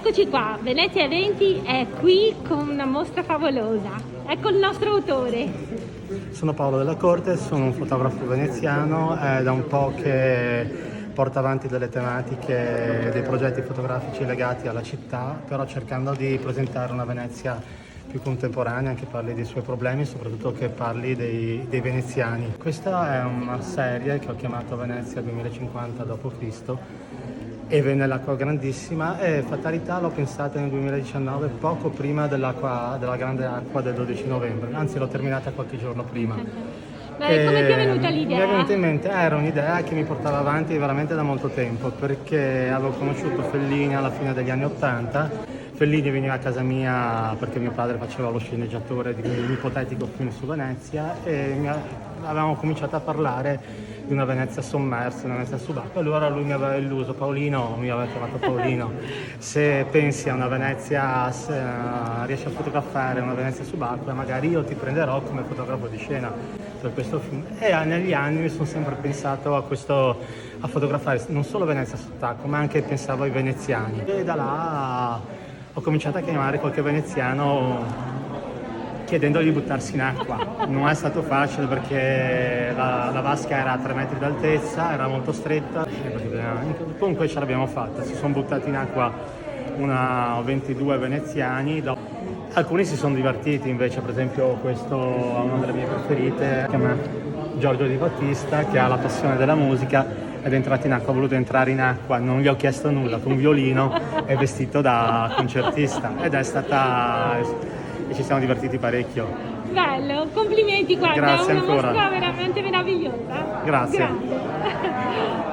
Eccoci qua, Venezia Eventi è qui con una mostra favolosa. Ecco il nostro autore. Sono Paolo Della Corte, sono un fotografo veneziano, è da un po' che porta avanti delle tematiche, dei progetti fotografici legati alla città, però cercando di presentare una Venezia più contemporanea, che parli dei suoi problemi, soprattutto che parli dei veneziani. Questa è una serie che ho chiamato Venezia 2050 d.C. e venne l'acqua grandissima e fatalità l'ho pensata nel 2019, poco prima della grande acqua del 12 novembre, anzi l'ho terminata qualche giorno prima. Ma come ti è venuta l'idea? Mi è venuta in mente, era un'idea che mi portava avanti veramente da molto tempo, perché avevo conosciuto Fellini alla fine degli anni '80. Fellini veniva a casa mia perché mio padre faceva lo sceneggiatore di un ipotetico film su Venezia e avevamo cominciato a parlare di una Venezia sommersa, una Venezia subacquea. Allora lui mi aveva illuso, Paolino, mi aveva chiamato Paolino, se pensi a una Venezia, se riesci a fotografare una Venezia subacquea, magari io ti prenderò come fotografo di scena per questo film. E negli anni mi sono sempre pensato a fotografare non solo Venezia sott'acqua, ma anche pensavo ai veneziani. E da là ho cominciato a chiamare qualche veneziano chiedendogli di buttarsi in acqua. Non è stato facile perché la vasca era a 3 metri d'altezza, era molto stretta, comunque ce l'abbiamo fatta. Si sono buttati in acqua 22 veneziani. Alcuni si sono divertiti invece, per esempio questo è una delle mie preferite, si chiama Giorgio Di Battista, che ha la passione della musica ed è entrato in acqua, ha voluto entrare in acqua, non gli ho chiesto nulla, con un violino è vestito da concertista ed è stata... e ci siamo divertiti parecchio. Bello, complimenti, guarda, Grazie è una ancora. mostra veramente meravigliosa. Grazie. Grazie.